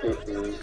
Mm-mm.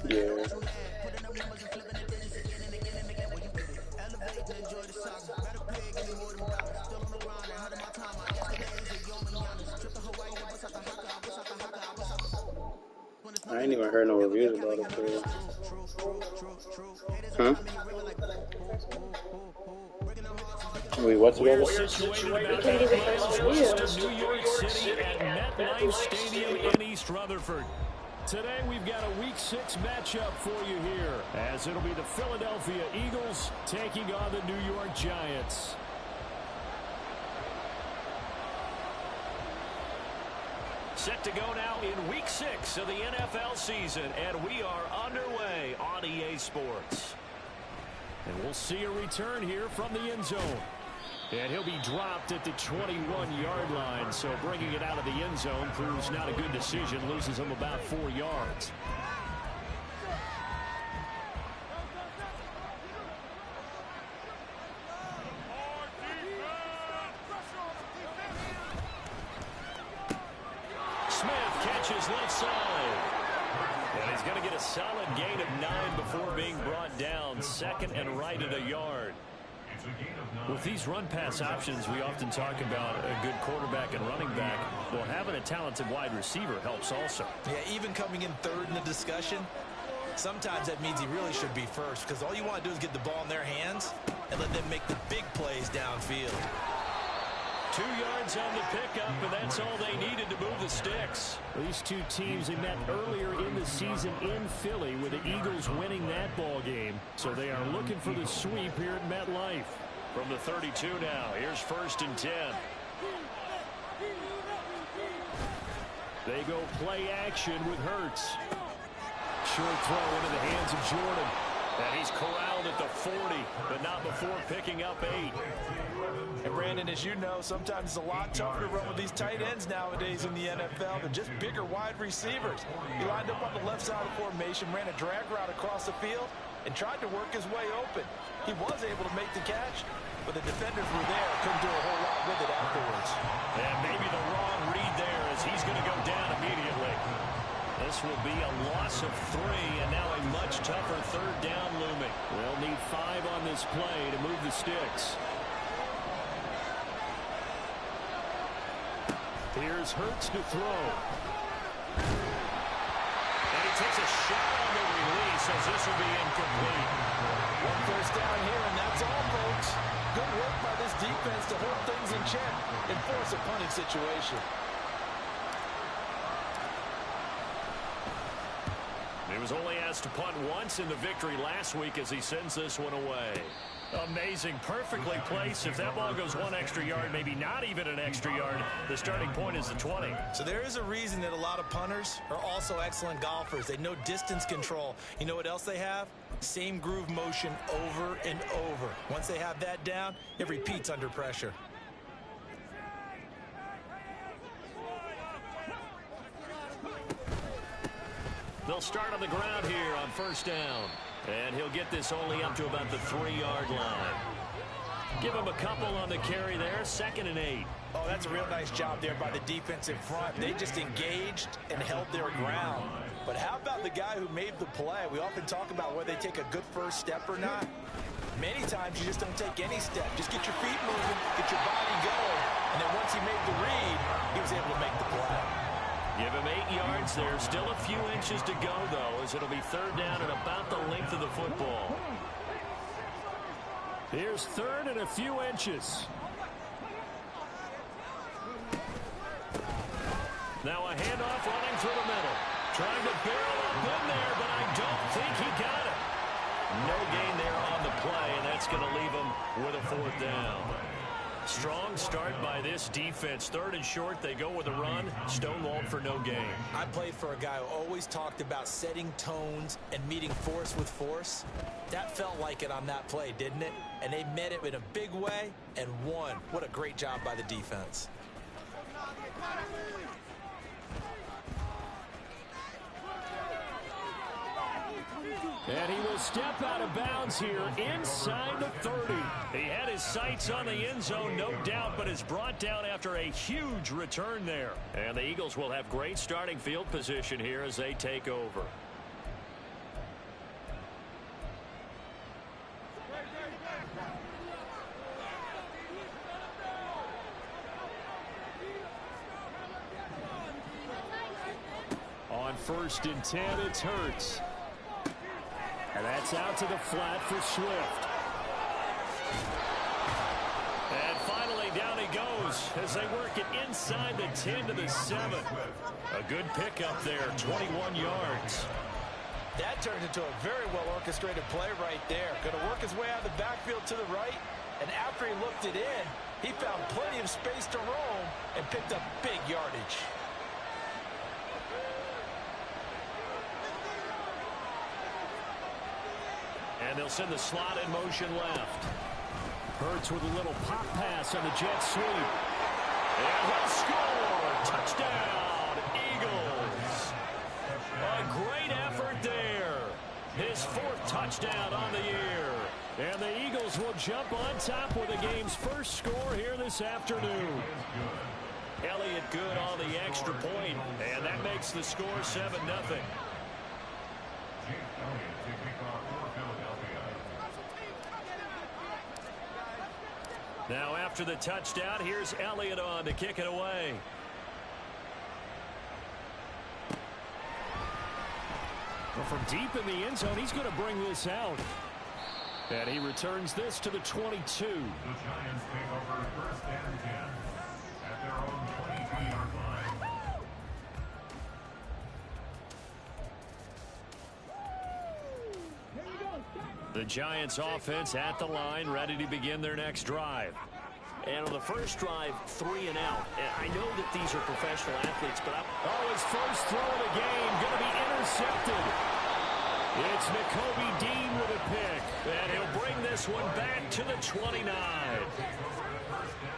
Yeah. I ain't even heard no reviews about it for real. Huh? Wait, what's about We're it? situated about halfway west of New York City at MetLife Stadium in East Rutherford. Today we've got a Week 6 matchup for you here, as it'll be the Philadelphia Eagles taking on the New York Giants. Set to go now in Week 6 of the NFL season, and we are underway on EA Sports. And we'll see a return here from the end zone. And he'll be dropped at the 21-yard line, so bringing it out of the end zone proves not a good decision, loses him about 4 yards. Smith catches left side. And he's going to get a solid gain of 9 before being brought down. Second and right at a yard. With these run-pass options, we often talk about a good quarterback and running back. Well, having a talented wide receiver helps also. Yeah, even coming in third in the discussion, sometimes that means he really should be first, because all you want to do is get the ball in their hands and let them make the big plays downfield. 2 yards on the pickup, and that's all they needed to move the sticks. These two teams, they met earlier in the season in Philly with the Eagles winning that ball game. So they are looking for the sweep here at MetLife. From the 32 now, here's 1st and 10. They go play action with Hurts. Short throw into the hands of Jordan. And he's corralled at the 40, but not before picking up 8. And Brandon, as you know, sometimes it's a lot tougher to run with these tight ends nowadays in the NFL. They're just bigger wide receivers. He lined up on the left side of the formation, ran a drag route across the field, and tried to work his way open. He was able to make the catch, but the defenders were there. Couldn't do a whole lot with it afterwards. And maybe the wrong read there, as he's going to go down immediately. This will be a loss of 3, and now a much tougher 3rd down looming. They'll need 5 on this play to move the sticks. Here's Hurts to throw. And he takes a shot on the release, as this will be incomplete. 1 first down here, and that's all, folks. Good work by this defense to hold things in check and force a punting situation. He was only asked to punt once in the victory last week as he sends this one away. Amazing, perfectly placed. If that ball goes 1 extra yard, maybe not even an extra yard, the starting point is the 20. So there is a reason that a lot of punters are also excellent golfers. They know distance control. You know what else they have? Same groove motion over and over. Once they have that down, it repeats under pressure. They'll start on the ground here on 1st down. And he'll get this only up to about the 3-yard line. Give him a couple on the carry there. 2nd and 8. Oh, that's a real nice job there by the defensive front. They just engaged and held their ground. But how about the guy who made the play? We often talk about whether they take a good first step or not. Many times you just don't take any step. Just get your feet moving, get your body going. And then once he made the read, he was able to make the play. Give him 8 yards there. Still a few inches to go, though, as it'll be third down and about the length of the football. Here's third and a few inches. Now a handoff running through the middle. Trying to barrel up in there, but I don't think he got it. No gain there on the play, and that's going to leave him with a fourth down. Strong start by this defense. Third and short, they go with a run. Stonewalled for no gain. I played for a guy who always talked about setting tones and meeting force with force. That felt like it on that play, didn't it? And they met it in a big way and won. What a great job by the defense. And he will step out of bounds here inside the 30. He had his sights on the end zone, no doubt, but is brought down after a huge return there. And the Eagles will have great starting field position here as they take over. On 1st and 10, it's Hurts. And that's out to the flat for Swift. And finally, down he goes as they work it inside the 10 to the 7. A good pickup there, 21 yards. That turned into a very well-orchestrated play right there. Going to work his way out of the backfield to the right. And after he looked it in, he found plenty of space to roam and picked up big yardage. And they'll send the slot in motion left. Hurts with a little pop pass on the jet sweep. And he'll score. Touchdown, Eagles. A great effort there. His 4th touchdown on the year. And the Eagles will jump on top with the game's first score here this afternoon. Elliott good on the extra point, and that makes the score 7-0. Now after the touchdown, here's Elliott on to kick it away. Well, from deep in the end zone, he's going to bring this out. And he returns this to the 22. The Giants take over 1st and 10 at their own 23-yard line. The Giants offense at the line, ready to begin their next drive. And on the first drive, 3 and out. And I know that these are professional athletes, but his first throw of the game going to be intercepted. It's Nakobe Dean with a pick. And he'll bring this one back to the 29.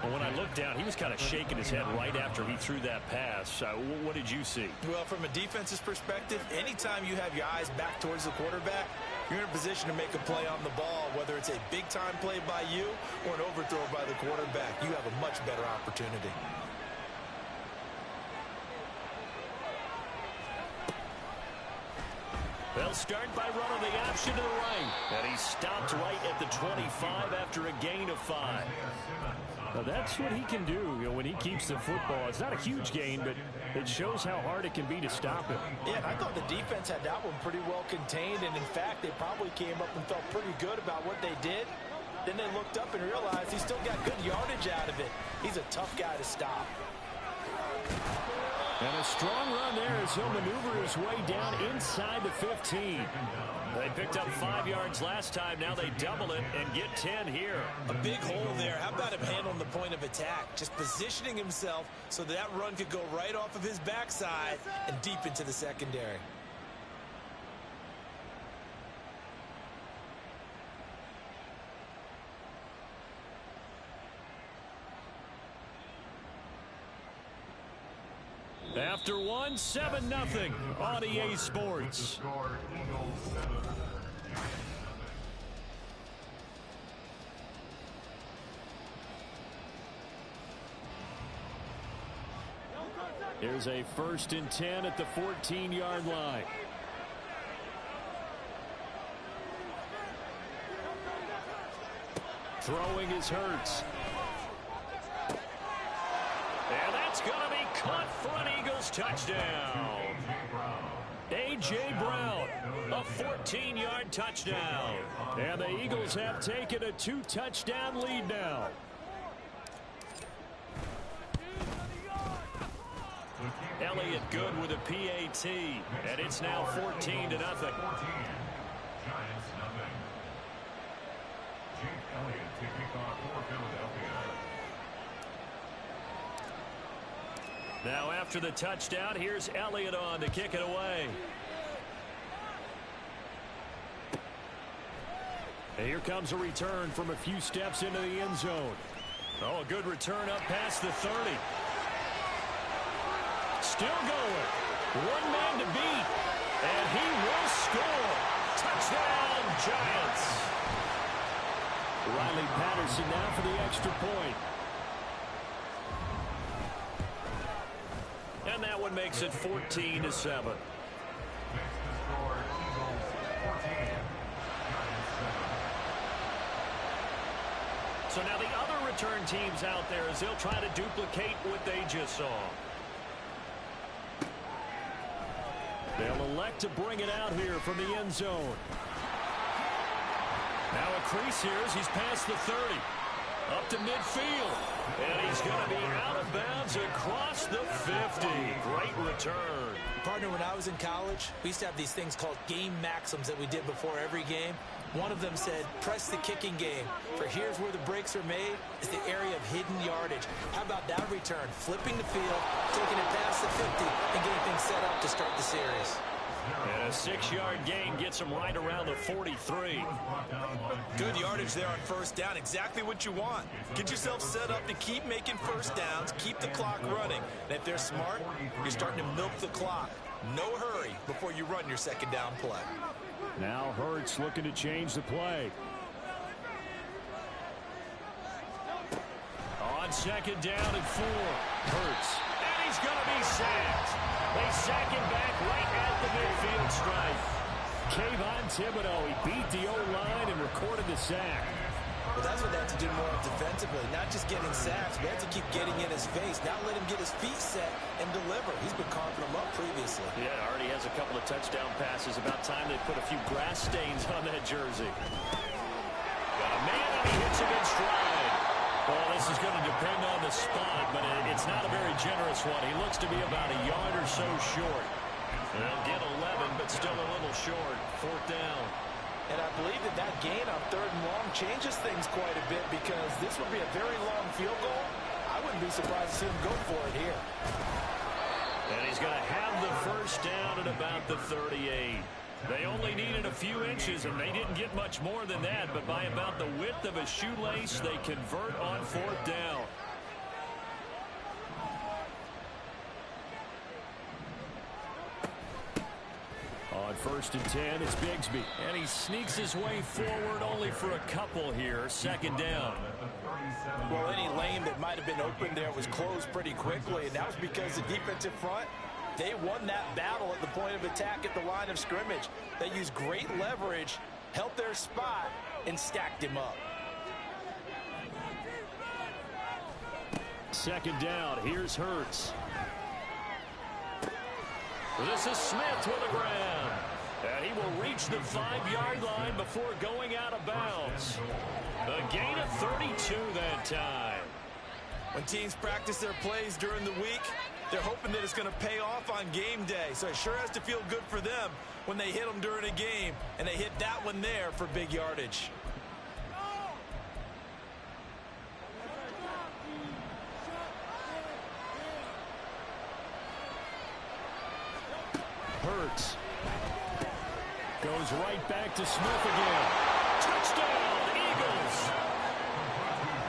Well, when I looked down, he was kind of shaking his head right after he threw that pass. What did you see? Well, from a defense's perspective, anytime you have your eyes back towards the quarterback, you're in a position to make a play on the ball, whether it's a big-time play by you or an overthrow by the quarterback. You have a much better opportunity. They'll start by running the option to the right. And he stopped right at the 25 after a gain of 5. Now that's what he can do, when he keeps the football. It's not a huge gain, but it shows how hard it can be to stop him. Yeah, I thought the defense had that one pretty well contained, and in fact, they probably came up and felt pretty good about what they did. Then they looked up and realized he still got good yardage out of it. He's a tough guy to stop. And a strong run there as he'll maneuver his way down inside the 15. They picked up 5 yards last time. Now they double it and get 10 here. A big hole there. How about him handling the point of attack? Just positioning himself so that run could go right off of his backside and deep into the secondary. After one, 7-0 on EA Sports. Here's a 1st and 10 at the 14-yard line. Throwing is Hurts. And that's going to be caught for an Eagle Eagles touchdown. A.J. Brown, a 14-yard touchdown. And the Eagles have taken a 2-touchdown lead now. Elliott good with a PAT, and it's now 14-0. Giants nothing. Jake Elliott to kick off for Philadelphia. Now after the touchdown, here's Elliott on to kick it away. And here comes a return from a few steps into the end zone. Oh, a good return up past the 30. Still going. One man to beat. And he will score. Touchdown, Giants. Riley Patterson now for the extra point. And that one makes it 14-7. Makes the score Eagles 14. Giants 7. So now the other return teams out there as they'll try to duplicate what they just saw. They'll elect to bring it out here from the end zone. Now a crease here as he's past the 30. Up to midfield. And he's going to be out of bounds across the 50. Great return. Partner, when I was in college, we used to have these things called game maxims that we did before every game. One of them said, press the kicking game. For here's where the breaks are made, is the area of hidden yardage. How about that return? Flipping the field, taking it past the 50, and getting things set up to start the series. And a 6-yard gain gets him right around the 43. Good yardage there on first down. Exactly what you want. Get yourself set up to keep making first downs, keep the clock running. And if they're smart, you're starting to milk the clock. No hurry before you run your second down play. Now Hurts looking to change the play. On second down and 4. Hurts. And he's going to be sacked. They sack him back right at the midfield stripe. Kayvon Thibodeau, he beat the O-line and recorded the sack. Well, that's what they have to do more of defensively. Not just getting sacks, but they have to keep getting in his face. Not let him get his feet set and deliver. He's been carving them up previously. Yeah, already has a couple of touchdown passes. About time they put a few grass stains on that jersey. Got a man and he hits him in stride. Well, this is going to depend on the spot, but it's not a very generous one. He looks to be about a yard or so short. They'll get 11, but still a little short. 4th down. And I believe that gain on 3rd and long changes things quite a bit because this would be a very long field goal. I wouldn't be surprised to see him go for it here. And he's going to have the first down at about the 38. They only needed a few inches, and they didn't get much more than that. But by about the width of a shoelace, they convert on 4th down. On 1st and 10, it's Bigsby. And he sneaks his way forward only for a couple here. 2nd down. Well, any lane that might have been open there was closed pretty quickly, and that was because the defensive front, they won that battle at the point of attack at the line of scrimmage. They used great leverage, held their spot, and stacked him up. 2nd down, here's Hurts. This is Smith with a grab. And he will reach the 5-yard line before going out of bounds. A gain of 32 that time. When teams practice their plays during the week, they're hoping that it's going to pay off on game day. So it sure has to feel good for them when they hit them during a game. And they hit that one there for big yardage. Hurts goes right back to Smith again. Touchdown, Eagles.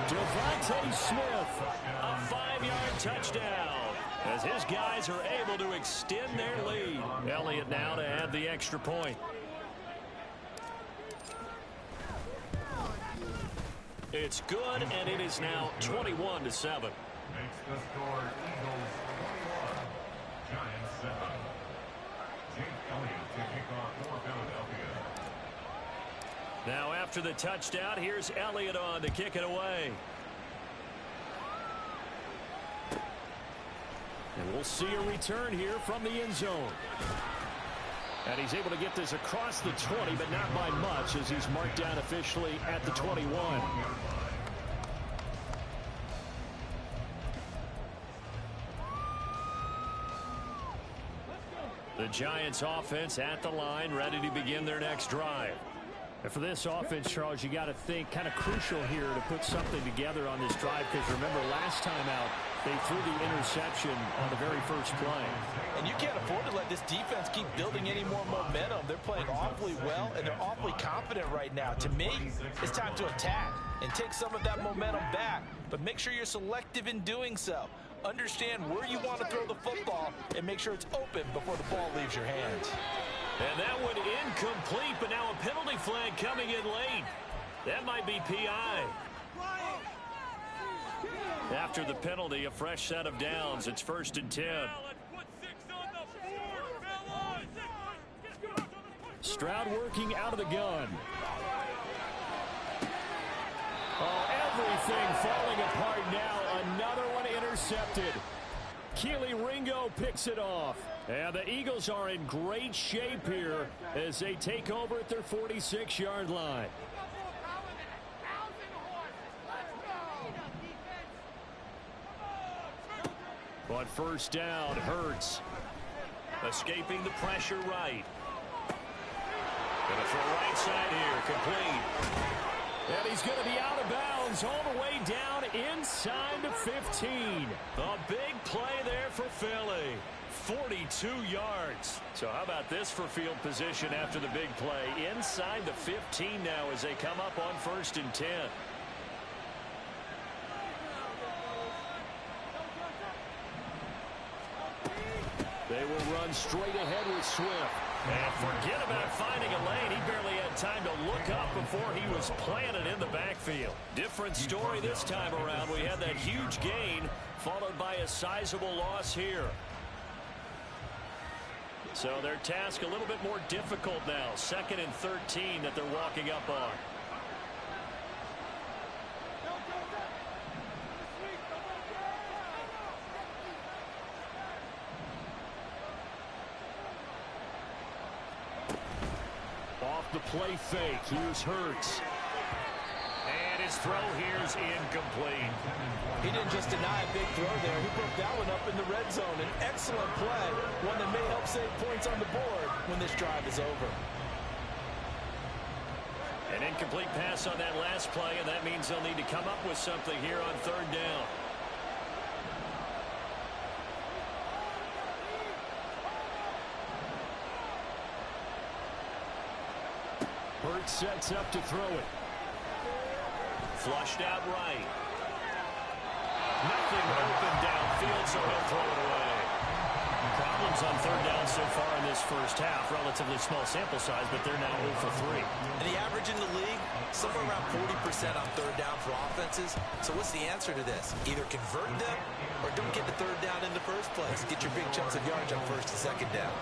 Devontae Smith. A 5-yard touchdown as his guys are able to extend their lead. Elliott now to add the extra point. It's good, and it is now 21-7. Makes the score Eagles 21, Giants 7. Jake Elliott to kick off for Philadelphia. Now after the touchdown, here's Elliott on to kick it away. And we'll see a return here from the end zone. And he's able to get this across the 20, but not by much, as he's marked down officially at the 21. The Giants offense at the line, ready to begin their next drive. And for this offense, Charles, you got to think kind of crucial here to put something together on this drive, because remember last time out they threw the interception on the very first play. And you can't afford to let this defense keep building any more momentum. They're playing awfully well, and they're awfully confident right now. To me, it's time to attack and take some of that momentum back, but make sure you're selective in doing so. Understand where you want to throw the football and make sure it's open before the ball leaves your hands. And that one incomplete, but now a penalty flag coming in late. That might be PI. After the penalty, a fresh set of downs. It's 1st and 10. Stroud working out of the gun. Oh, everything falling apart now. Another one intercepted. Keely Ringo picks it off. And the Eagles are in great shape here as they take over at their 46-yard line. On 1st down, Hurts escaping the pressure right. Gonna throw right side here, complete. And he's going to be out of bounds all the way down inside the 15. A big play there for Philly. 42 yards. So how about this for field position after the big play? Inside the 15 now as they come up on 1st and 10. They will run straight ahead with Swift. And forget about finding a lane. He barely had time to look up before he was planted in the backfield. Different story this time around. We had that huge gain followed by a sizable loss here. So their task a little bit more difficult now. 2nd and 13 that they're walking up on. Off the play fake. Here's Hurts. And his throw here's incomplete. He didn't just deny a big throw there. He broke that one up in the red zone. An excellent play. One that may help save points on the board when this drive is over. An incomplete pass on that last play, and that means they'll need to come up with something here on 3rd down. Hurts sets up to throw it. Flushed out right. Nothing open downfield, so he'll throw it away. Problems on 3rd down so far in this first half. Relatively small sample size, but they're now 0 for 3. And the average in the league, somewhere around 40% on 3rd down for offenses. So what's the answer to this? Either convert them or don't get the 3rd down in the first place. Get your big chunks of yards on 1st and 2nd down.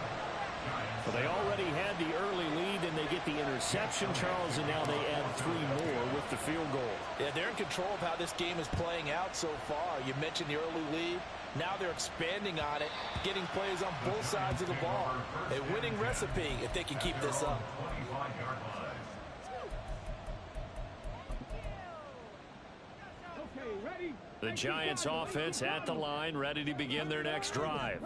Well, they already had the early lead, and they get the interception, Charles, and now they add 3 more with the field goal. Yeah, they're in control of how this game is playing out so far. You mentioned the early lead. Now they're expanding on it, getting plays on both sides of the ball. A winning recipe if they can keep this up. The Giants offense at the line, ready to begin their next drive.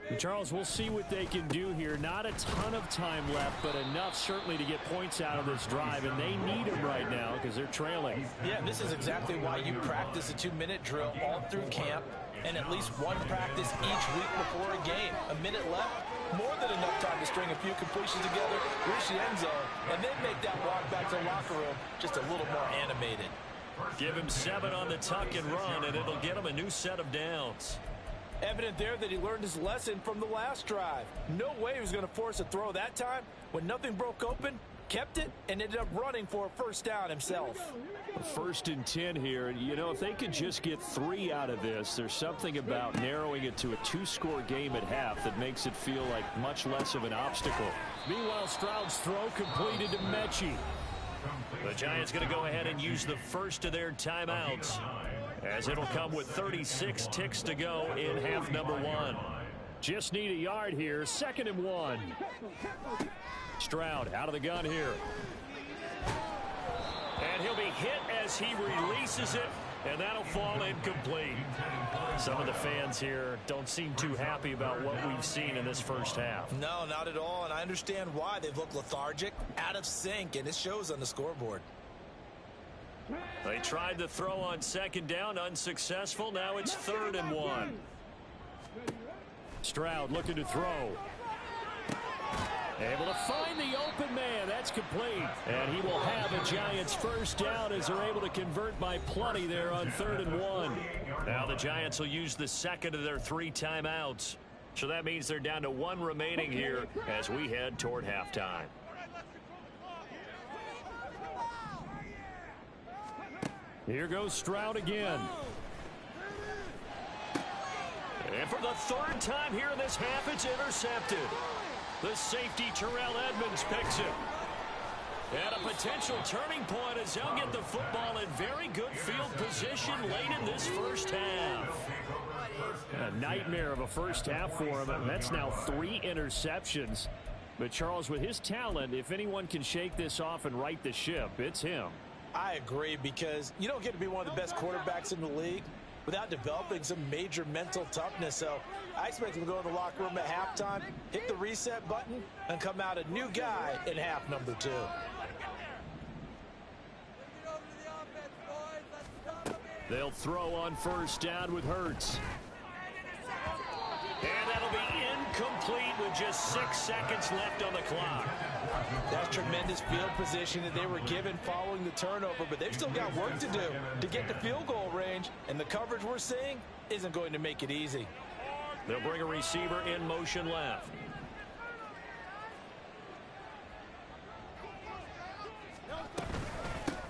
And Charles, we'll see what they can do here. Not a ton of time left, but enough certainly to get points out of this drive, and they need them right now because they're trailing. Yeah, this is exactly why you practice a 2-minute drill all through camp and at least one practice each week before a game. A minute left, more than enough time to string a few completions together, reach the end zone, and then make that walk back to the locker room just a little more animated. Give him 7 on the tuck and run, and it'll get him a new set of downs. Evident there that he learned his lesson from the last drive. No way he was going to force a throw that time. When nothing broke open, kept it, and ended up running for a 1st down himself. 1st and 10 here. You know, if they could just get 3 out of this, there's something about narrowing it to a 2-score game at half that makes it feel like much less of an obstacle. Meanwhile, Stroud's throw completed to Mechie. The Giants going to go ahead and use the first of their timeouts. as it'll come with 36 ticks to go in half number 1. Just need a yard here. 2nd and 1. Stroud out of the gun here. And he'll be hit as he releases it, and that'll fall incomplete. Some of the fans here don't seem too happy about what we've seen in this first half. No, not at all, and I understand why. They've looked lethargic, out of sync, and it shows on the scoreboard. They tried to throw on 2nd down, unsuccessful. Now it's 3rd and 1. Stroud looking to throw. Able to find the open man. That's complete. And he will have a Giants first down as they're able to convert by plenty there on 3rd and 1. Now the Giants will use the second of their 3 timeouts. So that means they're down to 1 remaining here as we head toward halftime. Here goes Stroud again. And for the 3rd time here in this half, it's intercepted. The safety, Terrell Edmonds, picks it. And a potential turning point as they'll get the football in very good field position late in this first half. A nightmare of a first half for him. And that's now 3 interceptions. But Charles, with his talent, if anyone can shake this off and right the ship, it's him. I agree, because you don't get to be one of the best quarterbacks in the league without developing some major mental toughness. So I expect him to go to the locker room at halftime, hit the reset button, and come out a new guy in half number 2. They'll throw on first down with Hurts. And that'll be incomplete with just 6 seconds left on the clock. That's tremendous field position that they were given following the turnover, but they've still got work to do to get to field goal range, and the coverage we're seeing isn't going to make it easy. They'll bring a receiver in motion left.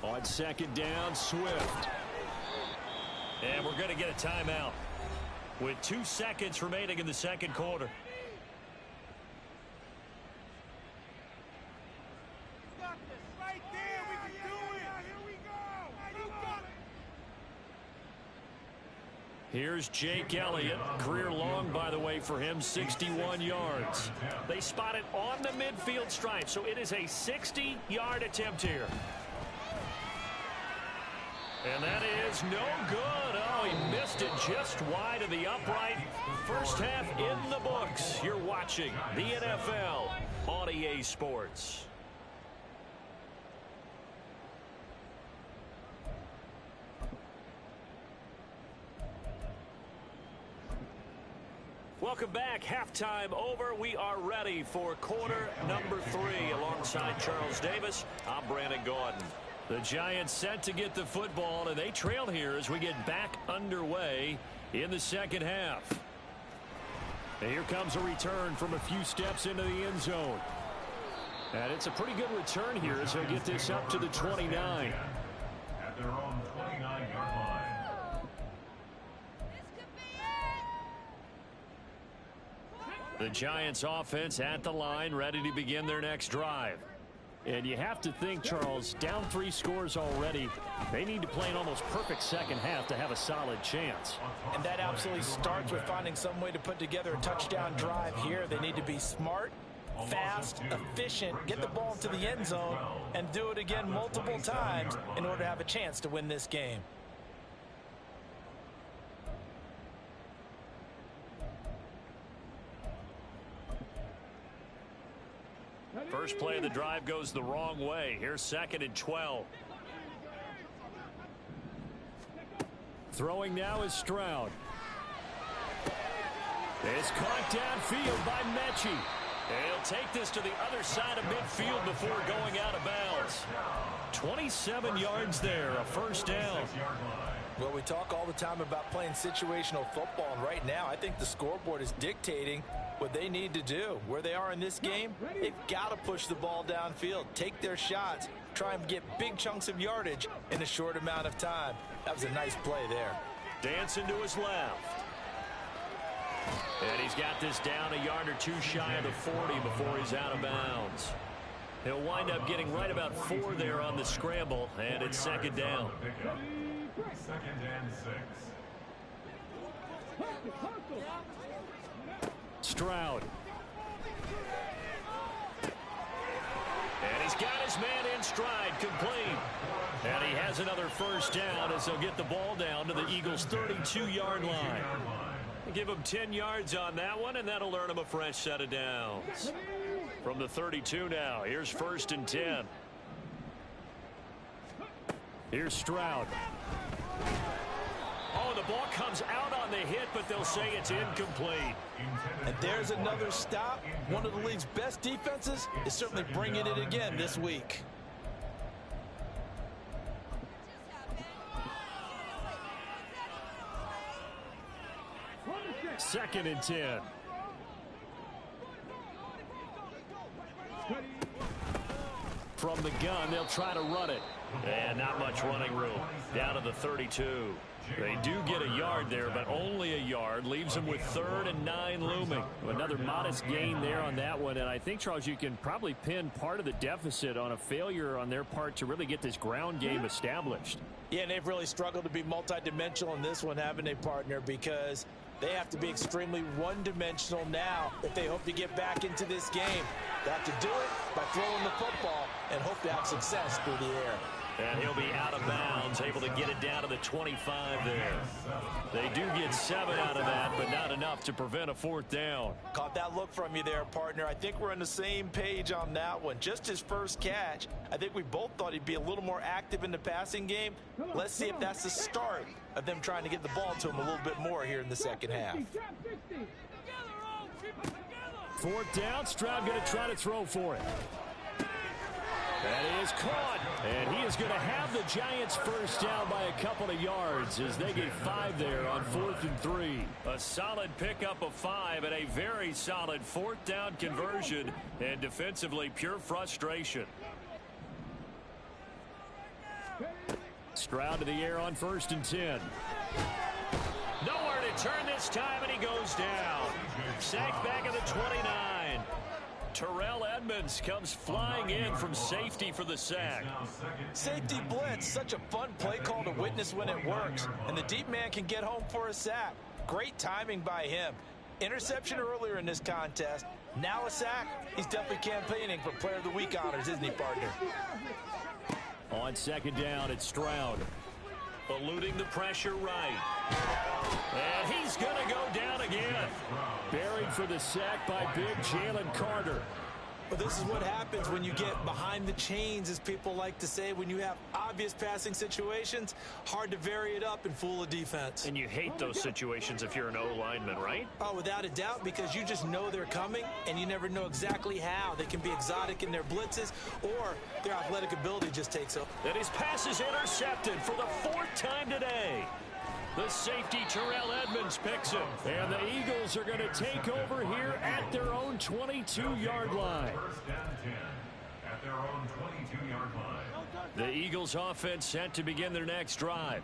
On 2nd down, Swift. And we're going to get a timeout with 2 seconds remaining in the 2nd quarter. Here's Jake Elliott. Career long, by the way, for him, 61 yards. They spot it on the midfield stripe, so it is a 60-yard attempt here. And that is no good. Oh, he missed it just wide of the upright. First half in the books. You're watching the NFL on EA Sports. Welcome back. Halftime over. We are ready for quarter number 3. Alongside Charles Davis, I'm Brandon Gordon. The Giants set to get the football, and they trail here as we get back underway in the 2nd half. And here comes a return from a few steps into the end zone. And it's a pretty good return here as they get this up to the 29. At their own 29-yard line. The Giants offense at the line, ready to begin their next drive. And you have to think, Charles, down 3 scores already. They need to play an almost perfect 2nd half to have a solid chance. And that absolutely starts with finding some way to put together a touchdown drive here. They need to be smart, fast, efficient, get the ball into the end zone, and do it again multiple times in order to have a chance to win this game. First play of the drive goes the wrong way. Here's 2nd and 12. Throwing now is Stroud. It's caught downfield by Mechie. He'll take this to the other side of midfield before going out of bounds. 27 yards there, a first down. Well, we talk all the time about playing situational football, and right now I think the scoreboard is dictating what they need to do. Where they are in this game, they've got to push the ball downfield, take their shots, try and get big chunks of yardage in a short amount of time. That was a nice play there. Dancing to his left. And he's got this down a yard or 2 shy of the 40 before he's out of bounds. He'll wind up getting right about 4 there on the scramble, and it's 2nd down. Second and 6. Stroud. And he's got his man in stride, complete. And he has another first down as they'll get the ball down to the Eagles' 32-yard line. Give him 10 yards on that one, and that'll earn him a fresh set of downs. From the 32 now, here's first and 10. Here's Stroud. Oh, the ball comes out on the hit, but they'll say it's incomplete. And there's another stop. One of the league's best defenses is certainly bringing it again this week. Second and 10. From the gun, they'll try to run it. And not much running room. Down to the 32. They do get a yard there, but only a yard. Leaves them with 3rd and 9 looming. Another modest gain there on that one. And I think, Charles, you can probably pin part of the deficit on a failure on their part to really get this ground game established. Yeah, and they've really struggled to be multidimensional in this one, haven't they, partner? Because they have to be extremely one-dimensional now if they hope to get back into this game. They have to do it by throwing the football and hope to have success through the air. And he'll be out of bounds, able to get it down to the 25 there. They do get 7 out of that, but not enough to prevent a 4th down. Caught that look from you there, partner. I think we're on the same page on that one. Just his first catch. I think we both thought he'd be a little more active in the passing game. Let's see if that's the start of them trying to get the ball to him a little bit more here in the second half. 4th down, Stroud going to try to throw for it. That is caught, and he is going to have the Giants first down by a couple of yards as they get 5 there on 4th and 3. A solid pickup of 5 and a very solid 4th down conversion, and defensively pure frustration. Stroud to the air on 1st and 10. Nowhere to turn this time, and he goes down. Sacked back at the 29. Terrell Edmonds comes flying in from safety for the sack. Safety blitz, such a fun play call to witness when it works. And the deep man can get home for a sack. Great timing by him. Interception earlier in this contest. Now a sack. He's definitely campaigning for Player of the Week honors, isn't he, partner? On 2nd down, it's Stroud. Eluding the pressure right. And he's going to go down again. Buried for the sack by big Jalen Carter. But this is what happens when you get behind the chains, as people like to say. When you have obvious passing situations, hard to vary it up and fool a defense. And you hate those situations if you're an O-lineman, right? Oh, without a doubt, because you just know they're coming, and you never know exactly how. They can be exotic in their blitzes, or their athletic ability just takes up. And his pass is intercepted for the 4th time today. The safety, Terrell Edmonds, picks him. And the Eagles are going to take over here at their own 22-yard line. First down 10 at their own 22-yard line. The Eagles offense set to begin their next drive.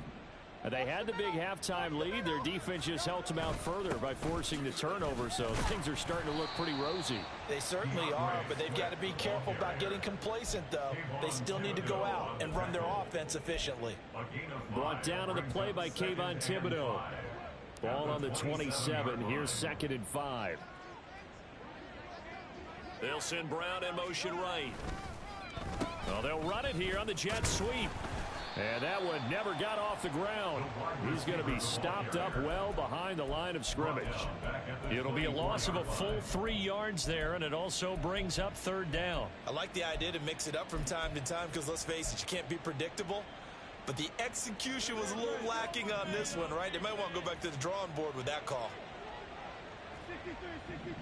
They had the big halftime lead. Their defense just helped them out further by forcing the turnover, so things are starting to look pretty rosy. They certainly are, but they've got to be careful about getting complacent, though. They still need to go out and run their offense efficiently. Brought down on the play by Kayvon Thibodeau. Ball on the 27. Here's 2nd and 5. They'll send Brown in motion right. Well, they'll run it here on the jet sweep. And that one never got off the ground. He's going to be stopped up well behind the line of scrimmage. It'll be a loss of a full 3 yards there, and it also brings up 3rd down. I like the idea to mix it up from time to time because, let's face it, you can't be predictable. But the execution was a little lacking on this one, right? They might want to go back to the drawing board with that call. 63.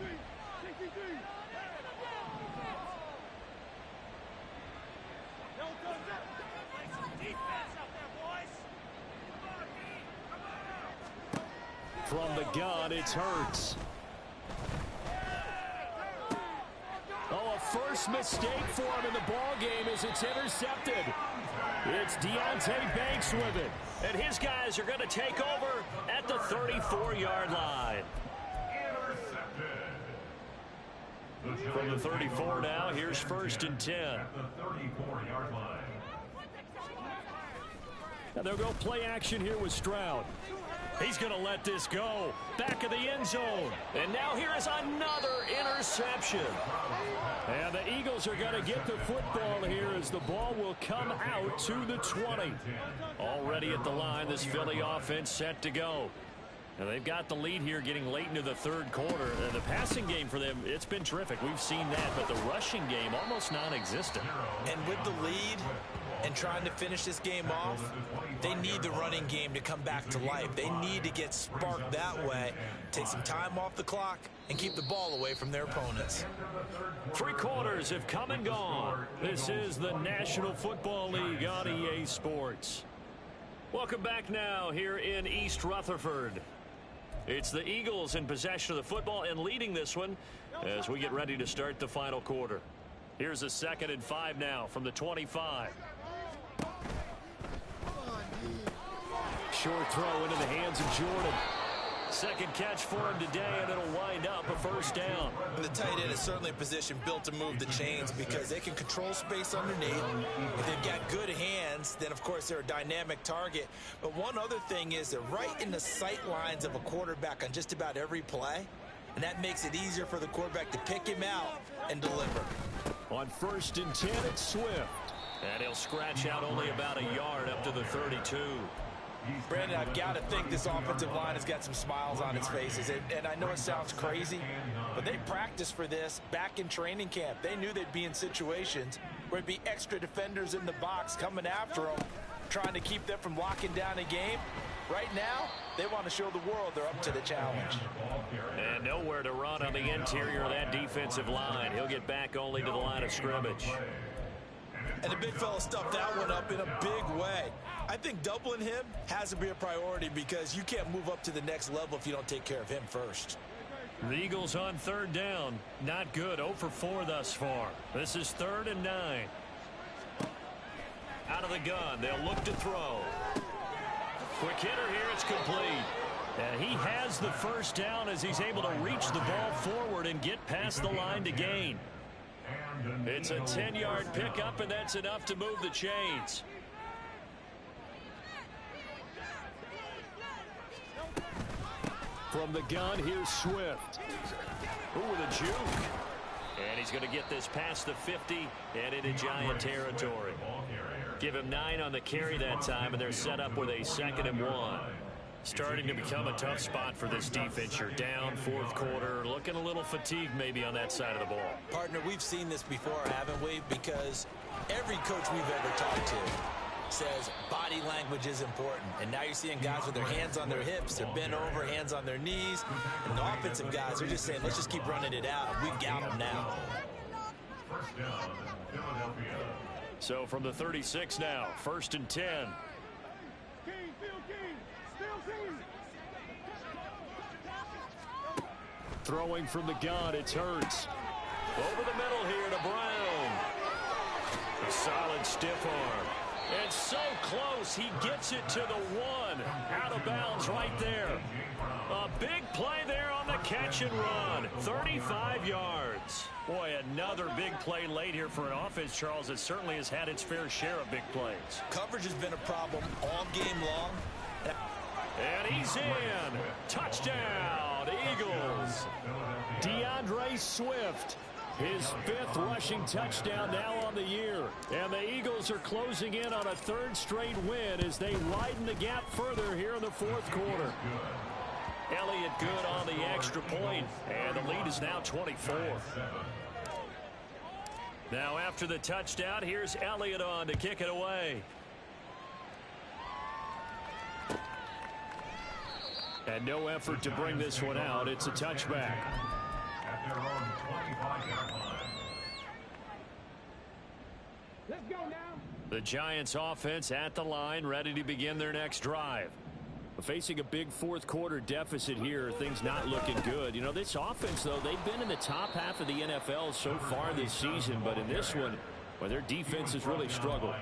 From the gun, it's Hurts. Oh, a first mistake for him in the ball game as it's intercepted. It's Deonte Banks with it. And his guys are going to take over at the 34-yard line. From the 34 now, here's 1st and 10. At the 34-yard line. And they'll go play action here with Stroud. He's going to let this go. Back of the end zone. And now here is another interception. And the Eagles are going to get the football here as the ball will come out to the 20. Already at the line, this Philly offense set to go. And they've got the lead here getting late into the third quarter. The passing game for them, it's been terrific. We've seen that, but the rushing game almost non-existent. And with the lead and trying to finish this game off, they need the running game to come back to life. They need to get sparked that way, take some time off the clock, and keep the ball away from their opponents. 3 quarters have come and gone. This is the National Football League on EA Sports. Welcome back now here in East Rutherford. It's the Eagles in possession of the football and leading this one as we get ready to start the final quarter. Here's a 2nd and 5 now from the 25. Short throw into the hands of Jordan. Second catch for him today, and it'll wind up a first down. The tight end is certainly a position built to move the chains because they can control space underneath. If they've got good hands, then, of course, they're a dynamic target. But one other thing is they're right in the sight lines of a quarterback on just about every play, and that makes it easier for the quarterback to pick him out and deliver. On 1st and 10, it's Swift. And he'll scratch out only about a yard up to the 32. Brandon, I've got to think this offensive line has got some smiles on its faces. And I know it sounds crazy, but they practiced for this back in training camp. They knew they'd be in situations where it'd be extra defenders in the box coming after them, trying to keep them from locking down a game. Right now, they want to show the world they're up to the challenge. And nowhere to run on the interior of that defensive line. He'll get back only to the line of scrimmage. And the big fella stuffed that one up in a big way. I think doubling him has to be a priority because you can't move up to the next level if you don't take care of him first. The Eagles on 3rd down. Not good. 0 for 4 thus far. This is 3rd and 9. Out of the gun. They'll look to throw. Quick hitter here. It's complete. And he has the first down as he's able to reach the ball forward and get past the line to gain. It's a 10-yard pickup, and that's enough to move the chains. From the gun, here's Swift. Ooh, with a juke. And he's going to get this past the 50 and into Giant territory. Give him 9 on the carry that time, and they're set up with a 2nd and 1. Starting to become a tough spot for this defense. You're down 4th quarter, looking a little fatigued maybe on that side of the ball. Partner, we've seen this before, haven't we? Because every coach we've ever talked to says body language is important. And now you're seeing guys with their hands on their hips, they're bent over, hands on their knees. And the offensive guys are just saying, let's just keep running it out. We've got them now. So from the 36 now, 1st and 10. Throwing from the gun, it's Hurts. Over the middle here to Brown. A solid stiff arm. And so close, he gets it to the 1. Out of bounds right there. A big play there on the catch and run. 35 yards. Boy, another big play late here for an offense, Charles, that certainly has had its fair share of big plays. Coverage has been a problem all game long. And he's in. Touchdown, Eagles. DeAndre Swift. His 5th rushing touchdown now on the year. And the Eagles are closing in on a 3rd straight win as they widen the gap further here in the 4th quarter. Elliott good on the extra point, and the lead is now 24. Now after the touchdown, here's Elliott on to kick it away. And no effort to bring this one out. It's a touchback. At their own 25-yard line. Let's go now. The Giants offense at the line, ready to begin their next drive. Facing a big 4th quarter deficit here, things not looking good. You know, this offense, though, they've been in the top half of the NFL so far this season, but in this one, well, their defense has really struggled.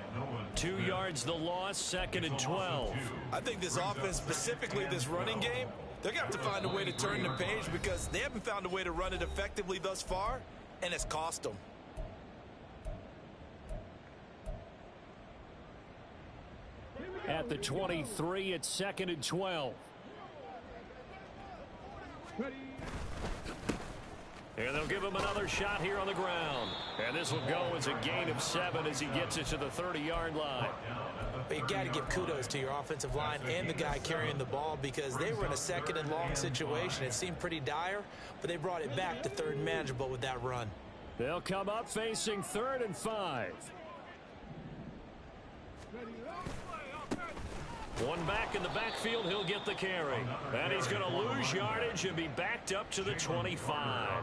2 yards the loss, 2nd and 12. I think this offense, specifically this running game, they're going to have to find a way to turn the page because they haven't found a way to run it effectively thus far, and it's cost them. At At the 23, it's 2nd and 12. And they'll give him another shot here on the ground. And this will go as a gain of 7 as he gets it to the 30-yard line. But you got to give kudos to your offensive line and the guy carrying the ball because they were in a 2nd and long situation. It seemed pretty dire, but they brought it back to 3rd and manageable with that run. They'll come up facing 3rd and 5. One back in the backfield, he'll get the carry. And he's going to lose yardage and be backed up to the 25.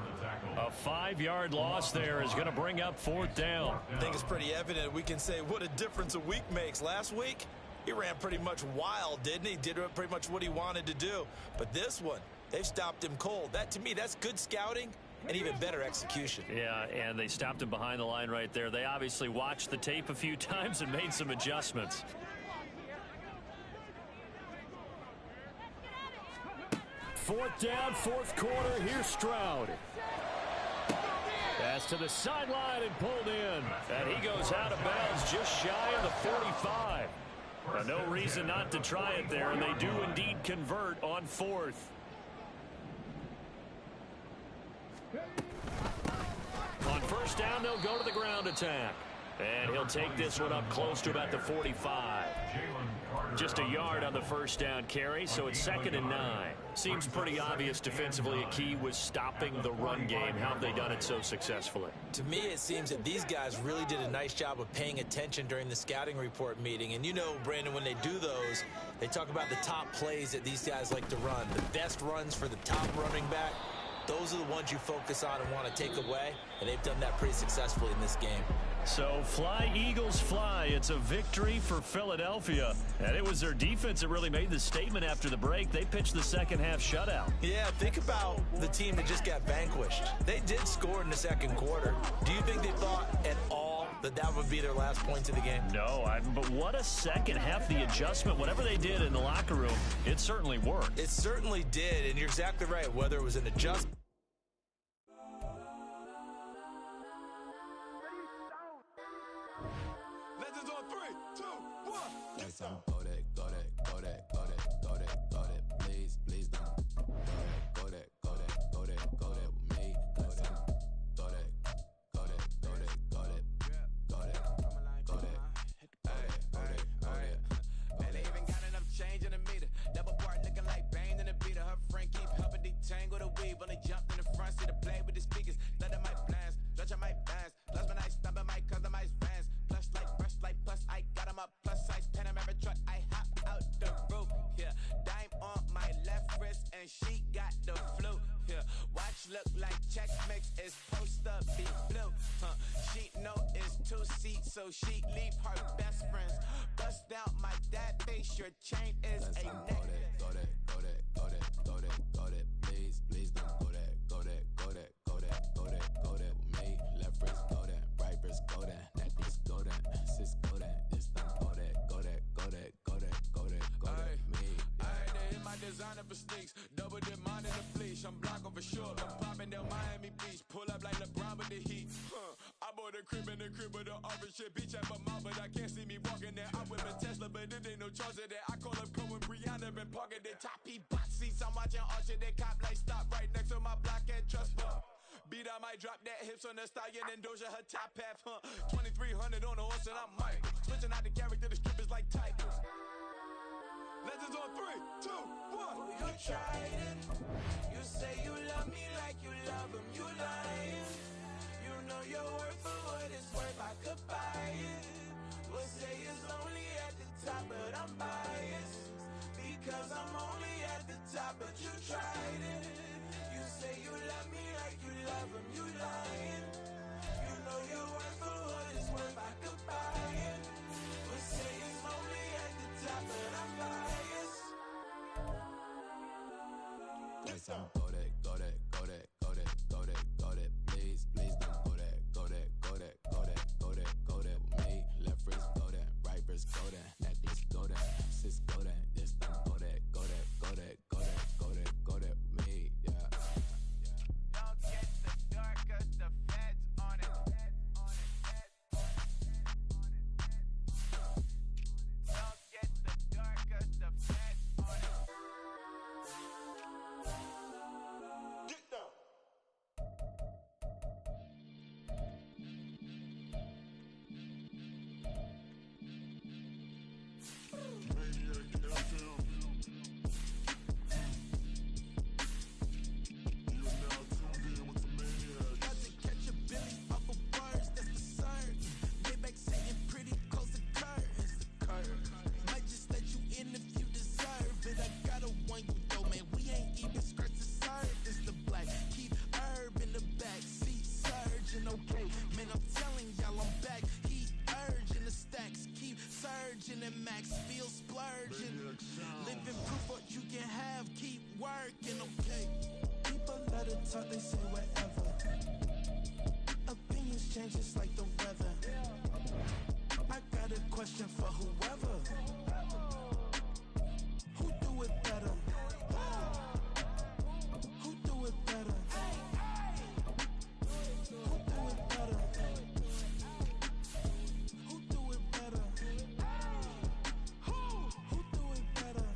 A 5-yard loss there is going to bring up 4th down. I think it's pretty evident. We can say what a difference a week makes. Last week, he ran pretty much wild, didn't he? Did pretty much what he wanted to do. But this one, they've stopped him cold. That, to me, that's good scouting and even better execution. Yeah, and they stopped him behind the line right there. They obviously watched the tape a few times and made some adjustments. 4th down, 4th quarter. Here's Stroud. Pass to the sideline and pulled in. And he goes out of bounds just shy of the 45. No reason not to try it there, and they do indeed convert on 4th. On 1st down, they'll go to the ground attack. And he'll take this one up close to about the 45. Just a yard on the 1st down carry, so it's 2nd and 9. Seems pretty obvious defensively a key was stopping the run game. How have they done it so successfully? To me, it seems that these guys really did a nice job of paying attention during the scouting report meeting. And you know, Brandon, when they do those, they talk about the top plays that these guys like to run. The best runs for the top running back. Those are the ones you focus on and want to take away, and they've done that pretty successfully in this game. So fly, Eagles, fly. It's a victory for Philadelphia. And it was their defense that really made the statement after the break. They pitched the second half shutout. Yeah, think about the team that just got vanquished. They did score in the 2nd quarter. Do you think they thought at all that that would be their last points of the game? No, but what a second half. The adjustment, whatever they did in the locker room, it certainly worked. It certainly did, and you're exactly right. Whether it was an adjustment. Legends on 3, 2, 1. Let's go. Go that, go that, go that, go that, go that, go that. Please, please don't. Go that, go that, go that, go that with me. Go that, go that, go that, go that, go that, go that, go that, go that. Man, they even got enough change in the meter. Double part looking like Bane in the beater. Her friend keep helping detangle the weave. When they jumped in the front, see the play with the speakers. Let them might blast, Dutch I might dance. Plus when I stop at my customized fans. Plus like brush like plus I got them up. Plus size Panamera truck, I hop out the roof. Yeah, dime on my left wrist and she got the flu. Yeah, watch look like check mix is supposed to be blue. She know it's 2 seats, so she leave her best friends. Bust down my dad face, your chain is a neck. Go that, go that, go that, go that, go that. Please, please don't go that, go that, go that, go that, go that, go that with me. Left wrist go that, right wrist go that, necklace go that, sis go that, this don't go that, go that, go that, go that, go that, go that, me. I had to hit my designer for sneaks, double dip mine in the fleece. I'm blocking for sure, I'm popping down Miami Beach, pull up like LeBron with the heat. I bought a crib in the crib with the orange shit, beach at my mouth, but I can't see me walking there. I'm with a Tesla, but it ain't no charge of that. I call up Cohen, Brianna, been parking the top P box seats. I'm watching Archer, they cop like stop right next to my block and trust bar. Beat, I might drop that hips on the stallion and Doja her top half, 2300 on the horse and I'm Mike. Switching out the character, the strippers like tigers. Legends on 3, 2, 1. You tried it. You say you love me like you love him. You lying. You know your worth for what it's worth. I could buy it. We'll say it's only at the top, but I'm biased. Because I'm only at the top, but you tried it. You say you love me like you love him. You lying. You know your worth for what it's worth. I could buy it. We'll say it's only at the top, but I'm biased. Go that, go that, go that, go that, go that, go that. Please, please don't go that, go that, go that, go that, go that, go that with me. Left wrist go that, right wrist go that, necklace go that, sis go that, this don't go that, go that, go that, go that, go that, go that with me. Yeah. Don't get the dark 'cause the feds on it. Don't get the max, feel splurging. Living proof what you can have, keep working, okay? People let it talk, they say whatever. Opinions change just like the weather. I got a question for whoever. Who do it better? Who do it better? Who do it better? Who do it better? Who do it better?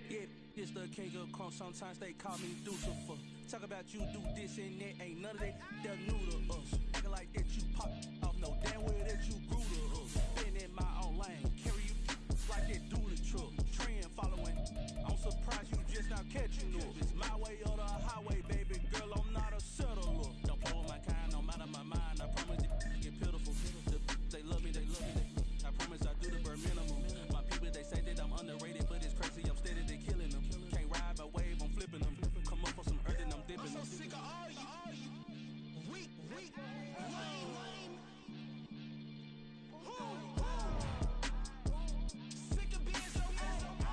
Yeah, this the king of crunk. Sometimes they call me Lucifer. Talk about you do this and that. Ain't none of that new to us.